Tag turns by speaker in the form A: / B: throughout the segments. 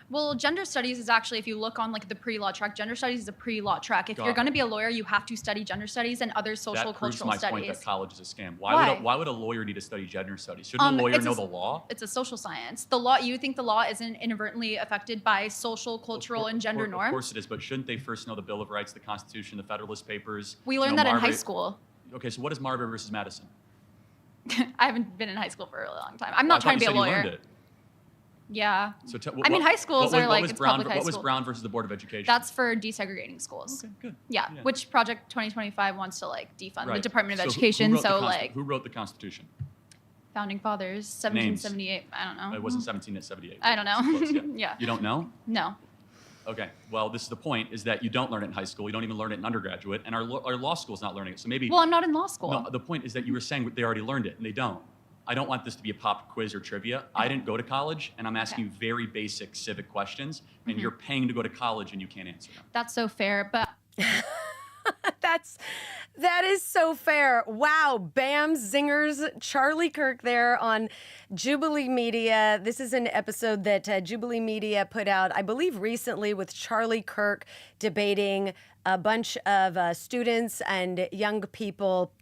A: Well, gender studies is actually, if you look on like the pre-law track, gender studies is a pre-law track. If you're going to be a lawyer, you have to study gender studies and other social cultural
B: That proves my
A: studies.
B: point that college is a scam.
A: Why?
B: Why would a lawyer need to study gender studies? Shouldn't a lawyer know the law?
A: It's a social science. The law, you think the law isn't inadvertently affected by social, cultural, and gender norms?
B: Of course it is, but shouldn't they first know the Bill of Rights, the Constitution, the Federalist Papers?
A: We learned that in high school.
B: Okay, so what is Marbury versus Madison?
A: I haven't been in high school for a really long time. I'm not trying to be a lawyer.
B: You learned it.
A: Yeah. So high schools are like, it's public high school.
B: What was Brown versus the Board of Education?
A: That's for desegregating schools.
B: Okay, good.
A: Yeah, which Project 2025 wants to like defund the Department of
B: So
A: Education.
B: Who wrote the Constitution?
A: Founding Fathers, 1778.
B: Names.
A: I don't know.
B: It wasn't 1778.
A: I don't know.
B: Close, yeah.
A: Yeah.
B: You don't know?
A: No.
B: Okay. Well, this is the point: is that you don't learn it in high school. You don't even learn it in undergraduate, and our law school's not learning it. So maybe.
A: Well, I'm not in law school.
B: No. The point is that you were saying they already learned it, and they don't. I don't want this to be a pop quiz or trivia. I didn't go to college, and I'm asking you very basic civic questions, and you're paying to go to college, and you can't answer them.
A: That's so fair, but
C: that is so fair. Wow, bam, zingers, Charlie Kirk there on Jubilee Media. This is an episode that Jubilee Media put out, I believe, recently with Charlie Kirk debating a bunch of students and young people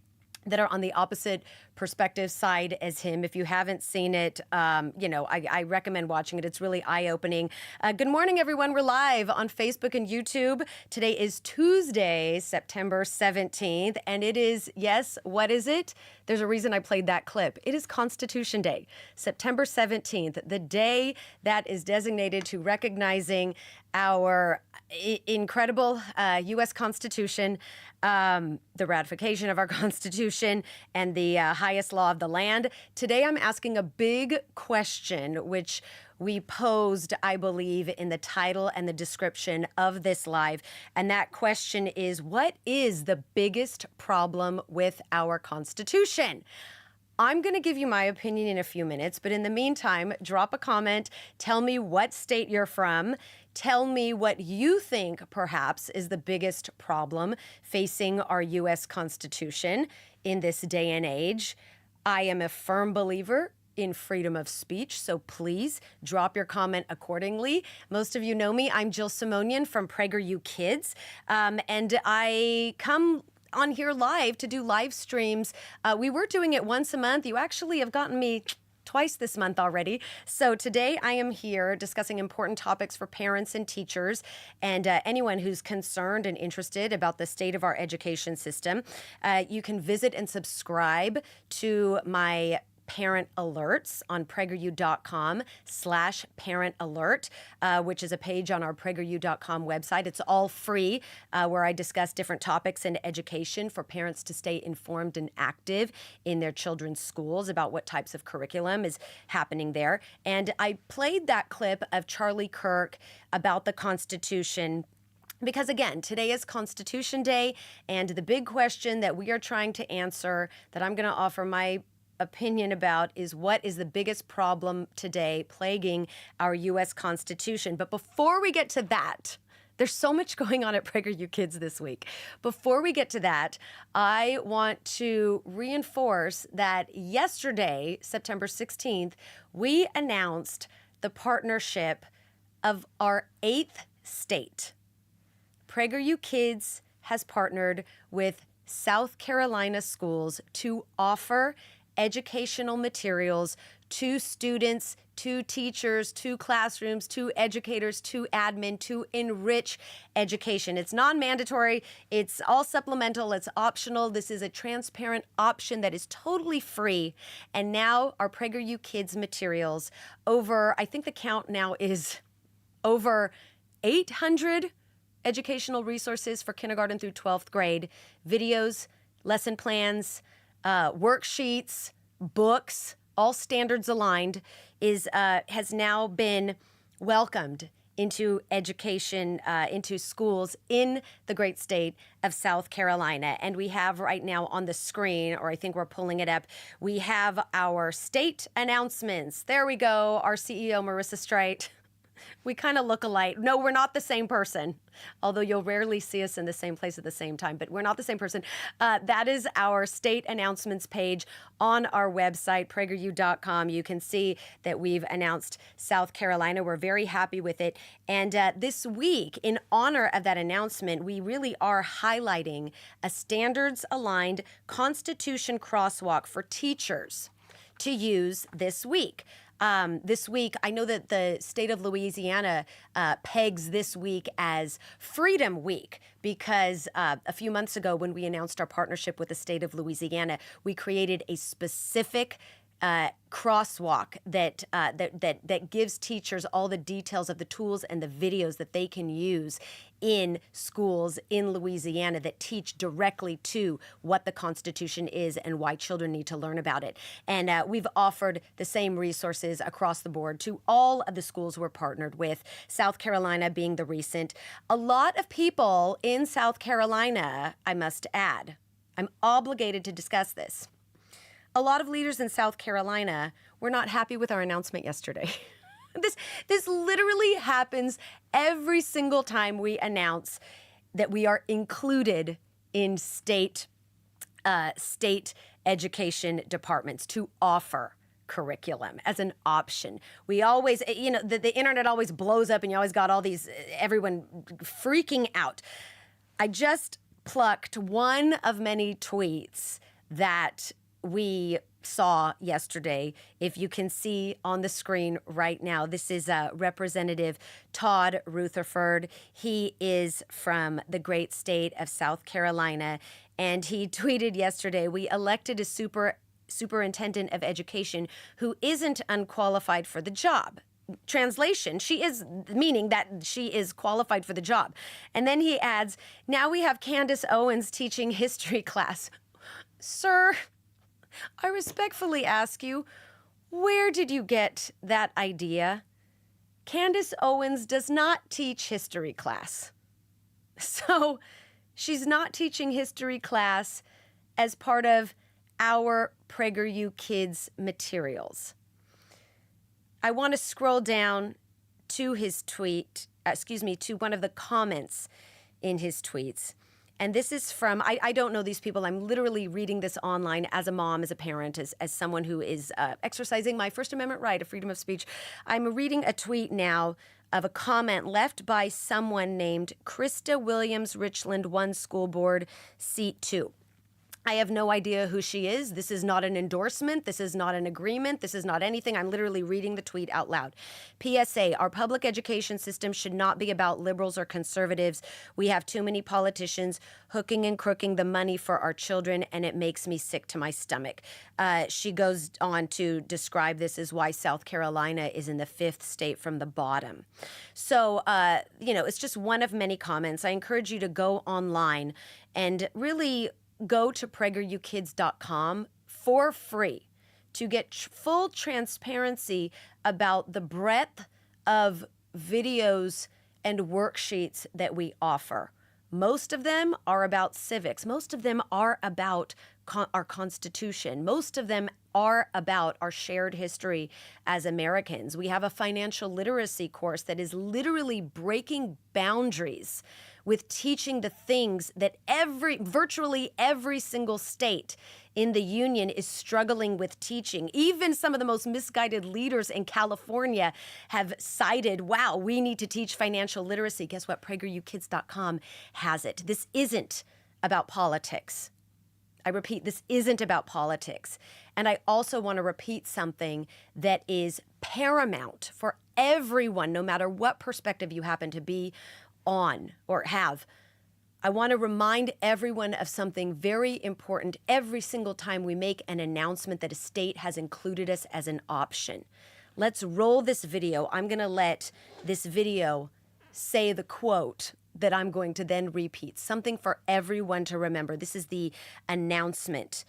C: that are on the opposite perspective side as him. If you haven't seen it, I recommend watching it. It's really eye-opening. Good morning, everyone. We're live on Facebook and YouTube. Today is Tuesday, September 17th, and it is, yes, what is it? There's a reason I played that clip. It is Constitution Day, September 17th, the day that is designated to recognizing our incredible U.S. Constitution, the ratification of our Constitution, and the highest law of the land. Today I'm asking a big question, which we posed, I believe, in the title and the description of this live. And that question is, what is the biggest problem with our Constitution? I'm going to give you my opinion in a few minutes, but in the meantime, drop a comment, tell me what state you're from, tell me what you think perhaps is the biggest problem facing our U.S. Constitution in this day and age. I am a firm believer in freedom of speech, so please drop your comment accordingly. Most of you know me. I'm Jill Simonian from PragerU Kids, and I come on here live to do live streams. We were doing it once a month. You actually have gotten me twice this month already. So today I am here discussing important topics for parents and teachers and anyone who's concerned and interested about the state of our education system. You can visit and subscribe to my parent alerts on PragerU.com/parent alert, which is a page on our PragerU.com website. It's all free, where I discuss different topics in education for parents to stay informed and active in their children's schools about what types of curriculum is happening there. And I played that clip of Charlie Kirk about the Constitution because, again, today is Constitution Day, and the big question that we are trying to answer, that I'm going to offer my opinion about, is what is the biggest problem today plaguing our U.S. Constitution. But before we get to that, there's so much going on at PragerU Kids this week. Before we get to that, I want to reinforce that yesterday, September 16th, we announced the partnership of our 8th state. PragerU Kids has partnered with South Carolina schools to offer educational materials to students, to teachers, to classrooms, to educators, to admin, to enrich education. It's non-mandatory. It's all supplemental. It's optional. This is a transparent option that is totally free. And now our PragerU Kids materials, I think the count now is over 800 educational resources for kindergarten through 12th grade, videos, lesson plans, worksheets, books, all standards aligned, has now been welcomed into education, into schools in the great state of South Carolina. And we have right now on the screen, or I think we're pulling it up, we have our state announcements. There we go. Our CEO, Marissa Streit, We kind of look alike. No, we're not the same person, although you'll rarely see us in the same place at the same time, but we're not the same person. That is our state announcements page on our website, PragerU.com. You can see that we've announced South Carolina. We're very happy with it. And this week, in honor of that announcement, we really are highlighting a standards-aligned Constitution crosswalk for teachers to use this week. This week, I know that the state of Louisiana pegs this week as Freedom Week because a few months ago when we announced our partnership with the state of Louisiana, we created a specific crosswalk that gives teachers all the details of the tools and the videos that they can use in schools in Louisiana that teach directly to what the Constitution is and why children need to learn about it. And we've offered the same resources across the board to all of the schools we're partnered with, South Carolina being the recent. A lot of people in South Carolina, I must add, I'm obligated to discuss this. A lot of leaders in South Carolina were not happy with our announcement yesterday. This literally happens every single time we announce that we are included in state education departments to offer curriculum as an option. We always, the internet always blows up and you always got all these, everyone freaking out. I just plucked one of many tweets that we saw yesterday. If you can see on the screen right now, this is Representative Todd Rutherford. He is from the great state of South Carolina, and he tweeted yesterday, "We elected a superintendent of education who isn't unqualified for the job." Translation, she is, meaning that she is qualified for the job. And then he adds, "Now we have Candace Owens teaching history class." Sir, I respectfully ask you, where did you get that idea? Candace Owens does not teach history class. So she's not teaching history class as part of our PragerU Kids materials. I want to scroll down to his tweet, to one of the comments in his tweets. And this is from, I don't know these people. I'm literally reading this online as a mom, as a parent, as someone who is exercising my First Amendment right of freedom of speech. I'm reading a tweet now of a comment left by someone named Krista Williams, Richland 1 School Board, Seat 2. I have no idea who she is. This is not an endorsement. This is not an agreement. This is not anything. I'm literally reading the tweet out loud. PSA, our public education system should not be about liberals or conservatives. We have too many politicians hooking and crooking the money for our children, and it makes me sick to my stomach. She goes on to describe this as why South Carolina is in the 5th state from the bottom. So, it's just one of many comments. I encourage you to go online and really go to PragerUKids.com for free to get full transparency about the breadth of videos and worksheets that we offer. Most of them are about civics. Most of them are about our Constitution. Most of them are about our shared history as Americans. We have a financial literacy course that is literally breaking boundaries with teaching the things that virtually every single state in the union is struggling with teaching. Even some of the most misguided leaders in California have cited, wow, we need to teach financial literacy. Guess what? PragerUKids.com has it. This isn't about politics. I repeat, this isn't about politics. And I also want to repeat something that is paramount for everyone, no matter what perspective you happen to be on or have. I want to remind everyone of something very important every single time we make an announcement that a state has included us as an option. Let's roll this video. I'm going to let this video say the quote that I'm going to then repeat, something for everyone to remember. This is the announcement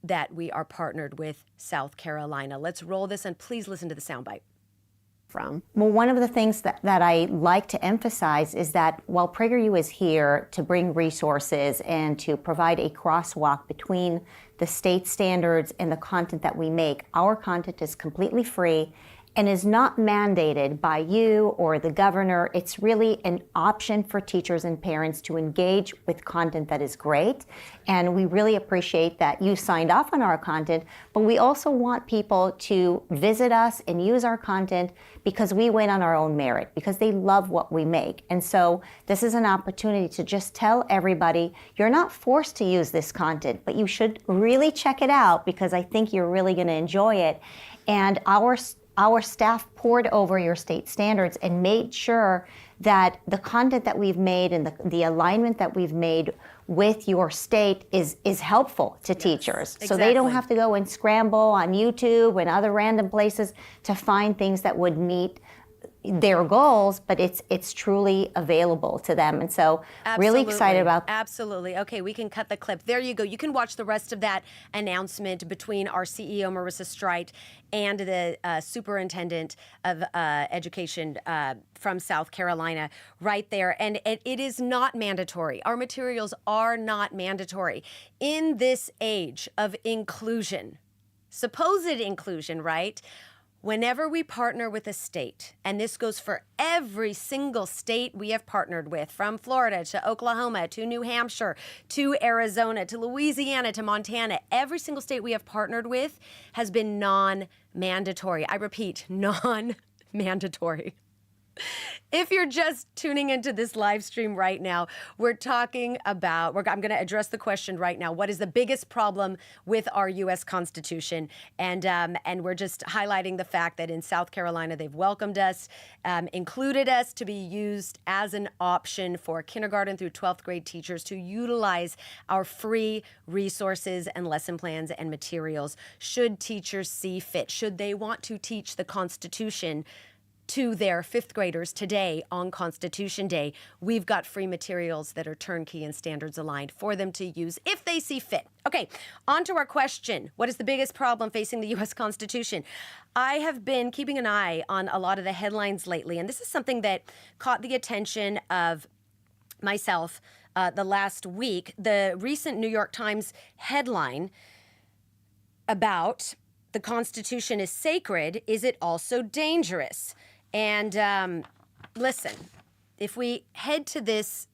C: that we are partnered with South Carolina. Let's roll this, and please listen to the soundbite.
D: Well, one of the things that I like to emphasize is that while PragerU is here to bring resources and to provide a crosswalk between the state standards and the content that we make, our content is completely free and is not mandated by you or the governor. It's really an option for teachers and parents to engage with content that is great. And we really appreciate that you signed off on our content, but we also want people to visit us and use our content because we win on our own merit, because they love what we make. And so this is an opportunity to just tell everybody, you're not forced to use this content, but you should really check it out because I think you're really going to enjoy it. And our staff poured over your state standards and made sure that the content that we've made and the alignment that we've made with your state is helpful to teachers. So they don't have to go and scramble on YouTube and other random places to find things that would meet their goals, but it's truly available to them. And so really excited about that.
C: Absolutely. Okay, we can cut the clip. There you go. You can watch the rest of that announcement between our CEO, Marissa Streit, and the superintendent of education from South Carolina right there. And it is not mandatory. Our materials are not mandatory. In this age of inclusion, supposed inclusion, right? Whenever we partner with a state, and this goes for every single state we have partnered with, from Florida to Oklahoma to New Hampshire to Arizona to Louisiana to Montana, every single state we have partnered with has been non-mandatory. I repeat, non-mandatory. If you're just tuning into this live stream right now, we're talking about, I'm going to address the question right now. What is the biggest problem with our U.S. Constitution? And we're just highlighting the fact that in South Carolina, they've welcomed us, included us to be used as an option for kindergarten through 12th grade teachers to utilize our free resources and lesson plans and materials should teachers see fit, should they want to teach the Constitution to their fifth graders today on Constitution Day. We've got free materials that are turnkey and standards aligned for them to use if they see fit. Okay, on to our question. What is the biggest problem facing the U.S. Constitution? I have been keeping an eye on a lot of the headlines lately, and this is something that caught the attention of myself the last week. The recent New York Times headline about the Constitution is sacred, is it also dangerous? And listen, if we head to this,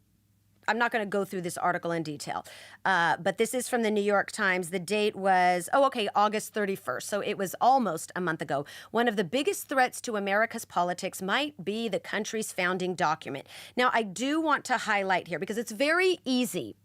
C: I'm not going to go through this article in detail, but this is from the New York Times. The date was, August 31st. So it was almost a month ago. One of the biggest threats to America's politics might be the country's founding document. Now, I do want to highlight here, because it's very easy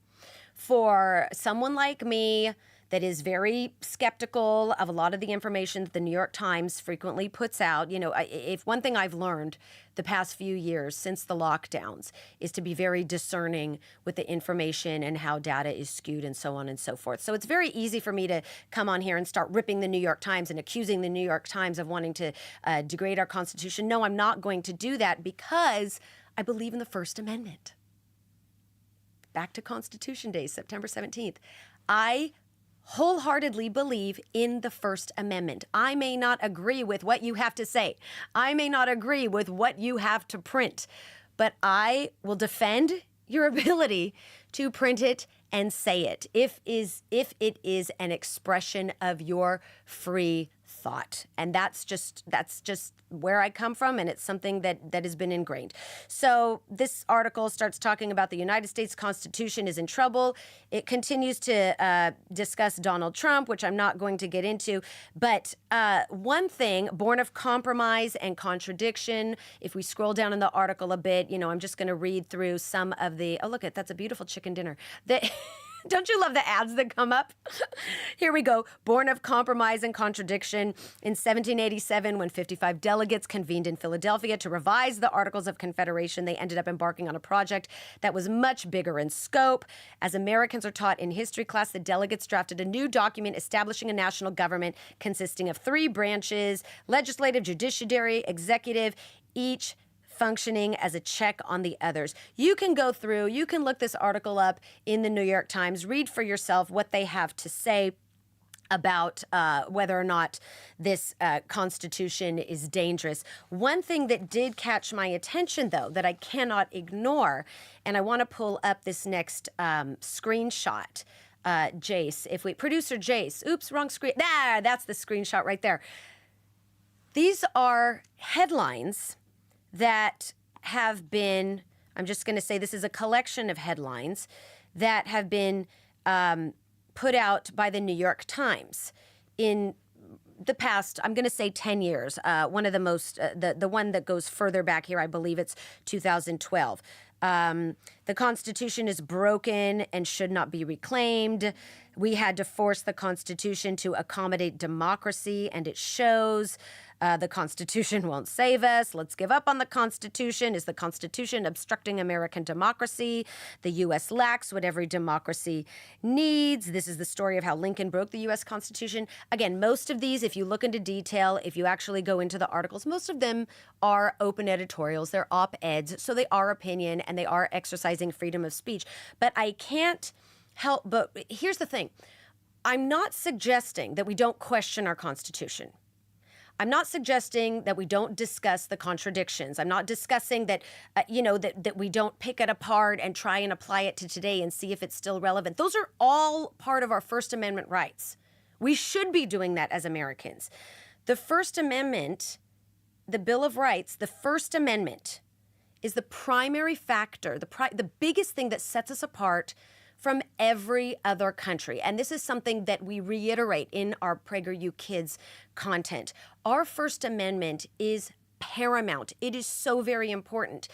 C: for someone like me that is very skeptical of a lot of the information that the New York Times frequently puts out. You know, if one thing I've learned the past few years since the lockdowns is to be very discerning with the information and how data is skewed and so on and so forth. So it's very easy for me to come on here and start ripping the New York Times and accusing the New York Times of wanting to degrade our Constitution. No, I'm not going to do that because I believe in the First Amendment. Back to Constitution Day, September 17th. I wholeheartedly believe in the First Amendment. I may not agree with what you have to say. I may not agree with what you have to print, but I will defend your ability to print it and say it if it is an expression of your free thought. And that's just where I come from, and it's something that has been ingrained. So this article starts talking about the United States Constitution is in trouble. It continues to discuss Donald Trump, which I'm not going to get into. But one thing, born of compromise and contradiction, if we scroll down in the article a bit, I'm just going to read through some of the, that's a beautiful chicken dinner. Don't you love the ads that come up? Here we go. Born of compromise and contradiction. In 1787, when 55 delegates convened in Philadelphia to revise the Articles of Confederation, they ended up embarking on a project that was much bigger in scope. As Americans are taught in history class, the delegates drafted a new document establishing a national government consisting of 3 branches: legislative, judiciary, executive, each functioning as a check on the others. You can go through, you can look this article up in the New York Times, read for yourself what they have to say about whether or not this Constitution is dangerous. One thing that did catch my attention, though, that I cannot ignore, and I want to pull up this next screenshot. Jace, producer Jace, oops, wrong screen. That's the screenshot right there. These are headlines that have been, I'm just going to say this is a collection of headlines that have been put out by the New York Times in the past, I'm going to say 10 years. One of the most, the one that goes further back here, I believe it's 2012. The Constitution is broken and should not be reclaimed. We had to force the Constitution to accommodate democracy, and it shows. The Constitution won't save us. Let's give up on the Constitution. Is the Constitution obstructing American democracy? The U.S. lacks what every democracy needs. This is the story of how Lincoln broke the U.S. Constitution. Again, most of these, if you look into detail, if you actually go into the articles, most of them are open editorials. They're op-eds, so they are opinion and they are exercising freedom of speech. But I can't help but, here's the thing. I'm not suggesting that we don't question our Constitution. I'm not suggesting that we don't discuss the contradictions. I'm not discussing that, that we don't pick it apart and try and apply it to today and see if it's still relevant. Those are all part of our First Amendment rights. We should be doing that as Americans. The First Amendment, the Bill of Rights, the First Amendment is the primary factor, the biggest thing that sets us apart from every other country. And this is something that we reiterate in our PragerU Kids content. Our First Amendment is paramount. It is so very important.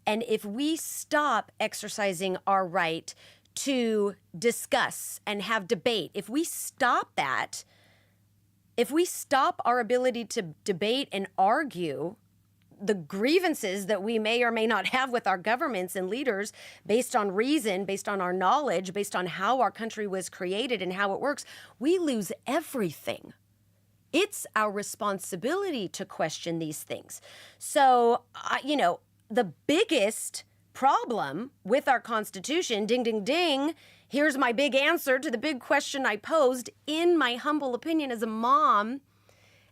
C: And if we stop exercising our right to discuss and have debate, if we stop that, if we stop our ability to debate and argue the grievances that we may or may not have with our governments and leaders based on reason, based on our knowledge, based on how our country was created and how it works, we lose everything. It's our responsibility to question these things. So, the biggest problem with our Constitution, ding, ding, ding, here's my big answer to the big question I posed, in my humble opinion as a mom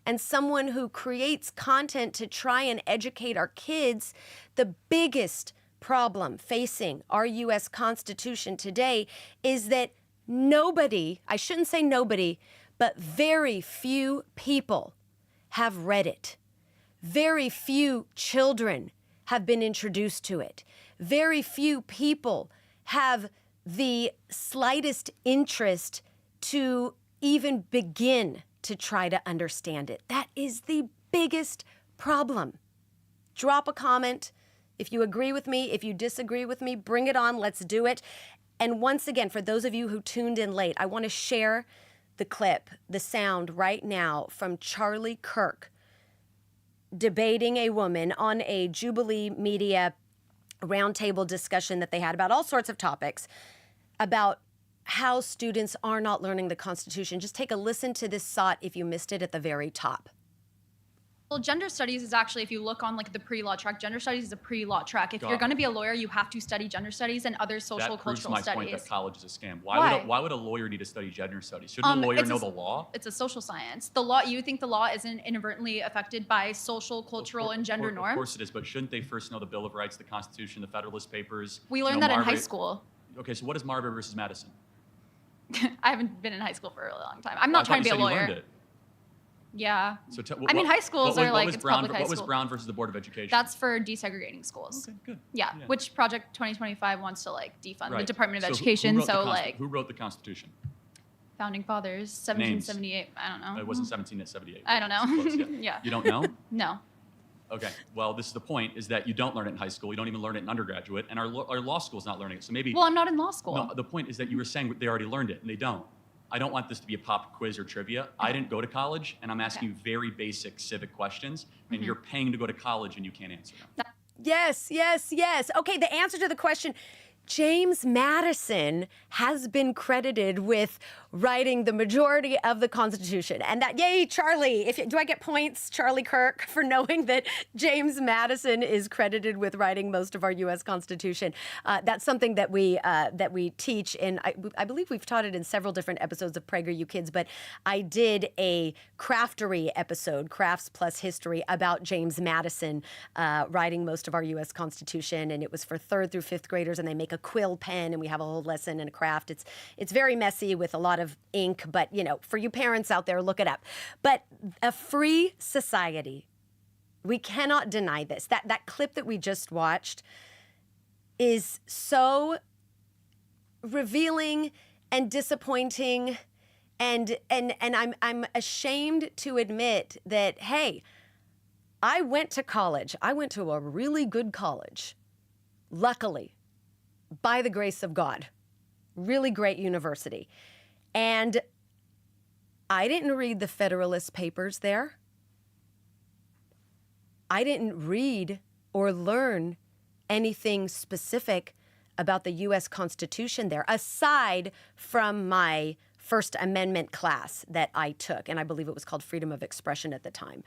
C: and someone who creates content to try and educate our kids, the biggest problem facing our U.S. Constitution today is that nobody, I shouldn't say nobody, but very few people have read it. Very few children have been introduced to it. Very few people have the slightest interest to even begin to try to understand it. That is the biggest problem. Drop a comment. If you agree with me, if you disagree with me, bring it on. Let's do it. And once again, for those of you who tuned in late, I want to share the clip, the sound right now from Charlie Kirk debating a woman on a Jubilee media roundtable discussion that they had about all sorts of topics about how students are not learning the Constitution. Just take a listen to this SOT if you missed it at the very top.
A: Well, gender studies is actually, if you look on like the pre-law track, gender studies is a pre-law track. If you're going to be a lawyer, you have to study gender studies and other social cultural studies.
B: That proves my point that college is a scam. Why would a lawyer need to study gender studies? Shouldn't a lawyer know the law?
A: It's a social science. The law, you think the law isn't inadvertently affected by social, cultural, and gender norms?
B: Of course it is, but shouldn't they first know the Bill of Rights, the Constitution, the Federalist Papers?
A: We learned that in high school.
B: Okay, so what is Marbury versus Madison?
A: I haven't been in high school for a really long time. I'm not trying to be a lawyer.
B: You learned it.
A: Yeah.
B: So
A: high schools are like, it's public high school.
B: What was Brown versus the Board of Education?
A: That's for desegregating schools.
B: Okay, good.
A: Yeah, which Project 2025 wants to like defund the Department of Education.
B: Who wrote the Constitution?
A: Founding Fathers, 1778. Names. I don't know.
B: It wasn't 1778.
A: I don't know.
B: Close, yeah.
A: Yeah.
B: You don't know?
A: No.
B: Okay. Well, this is the point: is that you don't learn it in high school. You don't even learn it in undergraduate, and our law school is not learning it. So maybe.
A: Well, I'm not in law school.
B: No. The point is that you were saying they already learned it, and they don't. I don't want this to be a pop quiz or trivia. I didn't go to college, and I'm asking you very basic civic questions, and you're paying to go to college, and you can't answer them.
C: Yes, yes, yes. Okay, the answer to the question, James Madison has been credited with writing the majority of the Constitution. And that, yay, Charlie. Do I get points, Charlie Kirk, for knowing that James Madison is credited with writing most of our U.S. Constitution? That's something that we teach, and I believe we've taught it in several different episodes of PragerU Kids, but I did a craftery episode, Crafts Plus History, about James Madison writing most of our U.S. Constitution, and it was for 3rd through 5th graders, and they make a quill pen and we have a whole lesson and a craft. It's very messy with a lot of ink, but for you parents out there, look it up. But a free society, we cannot deny this. That clip that we just watched is so revealing and disappointing, and I'm ashamed to admit that, hey, I went to college. I went to a really good college, luckily, by the grace of God. Really great university. And I didn't read the Federalist Papers there. I didn't read or learn anything specific about the U.S. Constitution there, aside from my First Amendment class that I took, and I believe it was called Freedom of Expression at the time.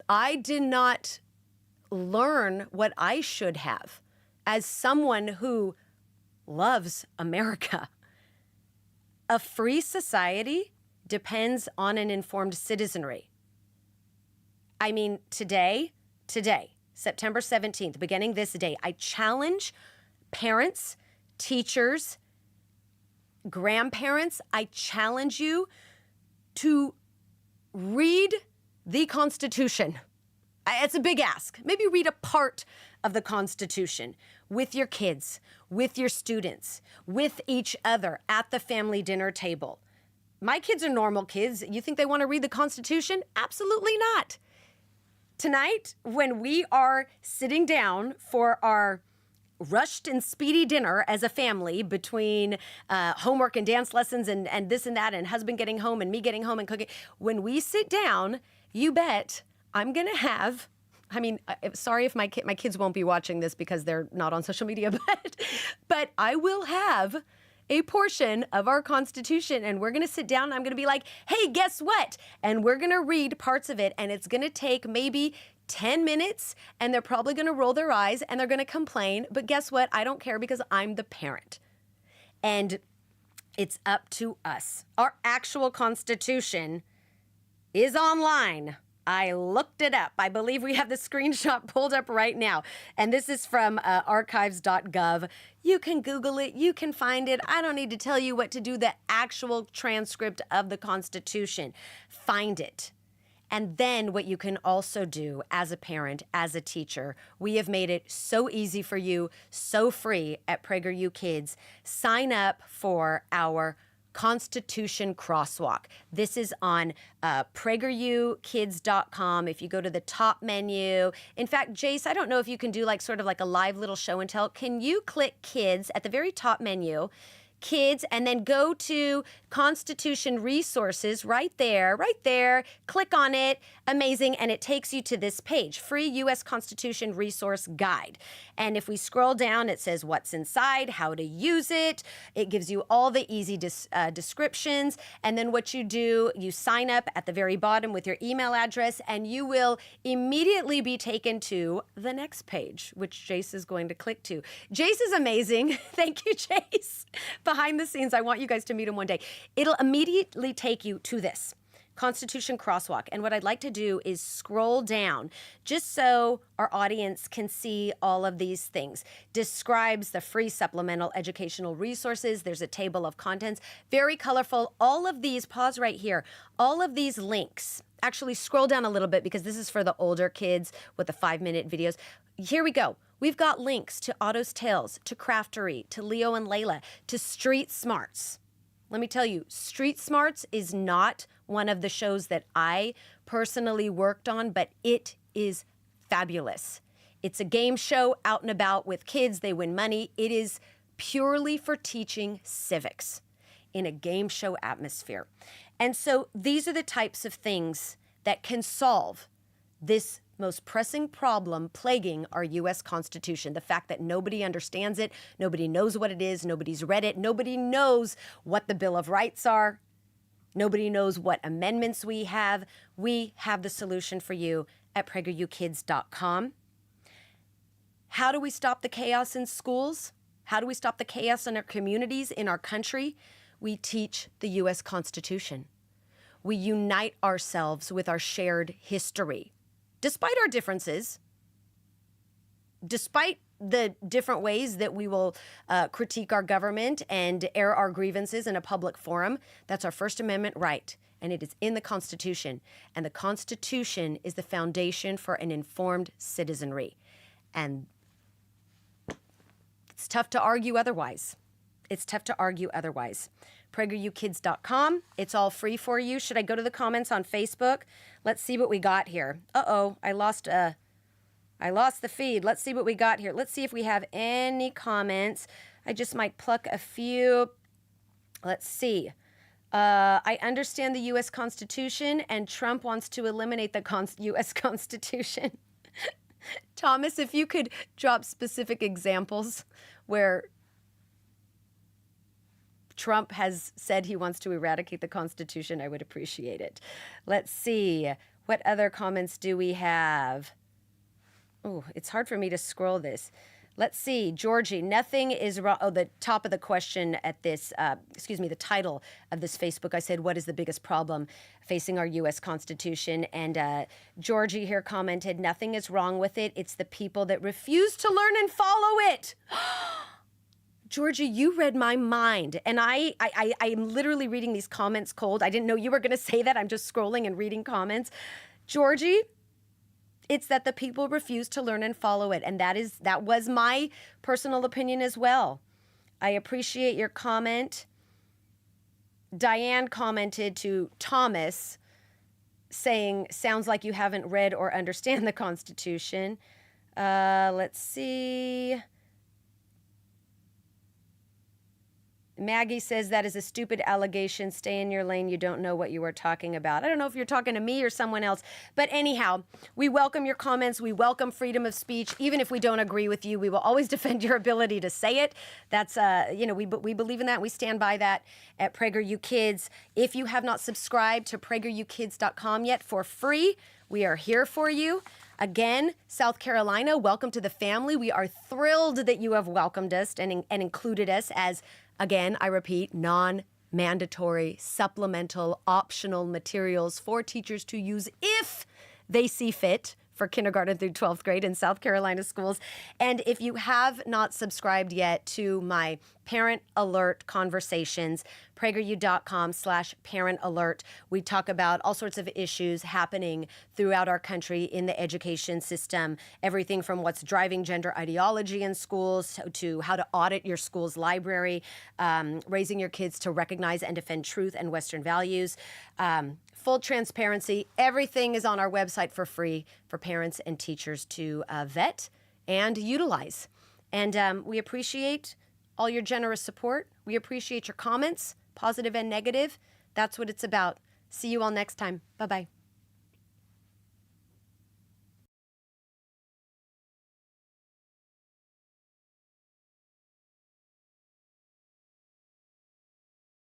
C: I did not learn what I should have as someone who loves America. A free society depends on an informed citizenry. I mean, today, September 17th, beginning this day, I challenge parents, teachers, grandparents, I challenge you to read the Constitution. It's a big ask. Maybe read a part of the Constitution with your kids, with your students, with each other at the family dinner table. My kids are normal kids. You think they want to read the Constitution? Absolutely not. Tonight, when we are sitting down for our rushed and speedy dinner as a family between homework and dance lessons and this and that and husband getting home and me getting home and cooking, when we sit down, you bet I'm going to have, sorry if my kids won't be watching this because they're not on social media, but I will have a portion of our Constitution, and we're going to sit down and I'm going to be like, hey, guess what? And we're going to read parts of it, and it's going to take maybe 10 minutes, and they're probably going to roll their eyes and they're going to complain. But guess what? I don't care because I'm the parent. And it's up to us. Our actual Constitution is online. I looked it up. I believe we have the screenshot pulled up right now. And this is from archives.gov. You can Google it. You can find it. I don't need to tell you what to do. The actual transcript of the Constitution. Find it. And then what you can also do as a parent, as a teacher, we have made it so easy for you, so free at PragerU Kids. Sign up for our Constitution Crosswalk. This is on PragerUKids.com. If you go to the top menu, in fact, Jace, I don't know if you can do sort of a live little show and tell. Can you click Kids at the very top menu? Kids, and then go to Constitution Resources right there, click on it, amazing, and it takes you to this page, Free U.S. Constitution Resource Guide. And if we scroll down, it says what's inside, how to use it, it gives you all the easy descriptions, and then what you do, you sign up at the very bottom with your email address, and you will immediately be taken to the next page, which Jace is going to click to. Jace is amazing. Thank you, Jace. Behind the scenes, I want you guys to meet him one day. It'll immediately take you to this Constitution Crosswalk. And what I'd like to do is scroll down just so our audience can see all of these things. Describes the free supplemental educational resources. There's a table of contents, very colorful. All of these, pause right here, all of these links. Actually, scroll down a little bit because this is for the older kids with the 5-minute videos. Here we go. We've got links to Otto's Tales, to Craftery, to Leo and Layla, to Street Smarts. Let me tell you, Street Smarts is not one of the shows that I personally worked on, but it is fabulous. It's a game show out and about with kids. They win money. It is purely for teaching civics in a game show atmosphere. And so these are the types of things that can solve this most pressing problem plaguing our U.S. Constitution, the fact that nobody understands it, nobody knows what it is, nobody's read it, nobody knows what the Bill of Rights are, nobody knows what amendments we have. We have the solution for you at PragerUKids.com. How do we stop the chaos in schools? How do we stop the chaos in our communities, in our country? We teach the U.S. Constitution. We unite ourselves with our shared history. Despite our differences, despite the different ways that we will critique our government and air our grievances in a public forum. That's our First Amendment right, and it is in the Constitution. And the Constitution is the foundation for an informed citizenry. And it's tough to argue otherwise. It's tough to argue otherwise. PragerUKids.com. It's all free for you. Should I go to the comments on Facebook? Let's see what we got here. Uh-oh, I lost the feed. Let's see what we got here. Let's see if we have any comments. I just might pluck a few. Let's see. I understand the U.S. Constitution, and Trump wants to eliminate the U.S. Constitution. Thomas, if you could drop specific examples where Trump has said he wants to eradicate the Constitution, I would appreciate it. Let's see. What other comments do we have? Oh, it's hard for me to scroll this. Let's see. Georgie, nothing is wrong. Oh, the top of the question at this, the title of this Facebook, I said, what is the biggest problem facing our U.S. Constitution? And Georgie here commented, nothing is wrong with it. It's the people that refuse to learn and follow it. Georgie, you read my mind, and I'm literally reading these comments cold. I didn't know you were going to say that. I'm just scrolling and reading comments. Georgie, it's that the people refuse to learn and follow it, and that was my personal opinion as well. I appreciate your comment. Diane commented to Thomas saying, sounds like you haven't read or understand the Constitution. Let's see. Maggie says that is a stupid allegation. Stay in your lane. You don't know what you are talking about. I don't know if you're talking to me or someone else. But anyhow, we welcome your comments. We welcome freedom of speech. Even if we don't agree with you, we will always defend your ability to say it. That's, we believe in that. We stand by that at PragerU Kids. If you have not subscribed to PragerUKids.com yet for free, we are here for you. Again, South Carolina, welcome to the family. We are thrilled that you have welcomed us and included us as, again, I repeat, non-mandatory, supplemental, optional materials for teachers to use if they see fit for kindergarten through 12th grade in South Carolina schools. And if you have not subscribed yet to my Parent Alert conversations, PragerU.com/Parent Alert. We talk about all sorts of issues happening throughout our country in the education system. Everything from what's driving gender ideology in schools to how to audit your school's library, raising your kids to recognize and defend truth and Western values. Full transparency. Everything is on our website for free for parents and teachers to vet and utilize. And we appreciate all your generous support. We appreciate your comments, positive and negative. That's what it's about. See you all next time. Bye-bye.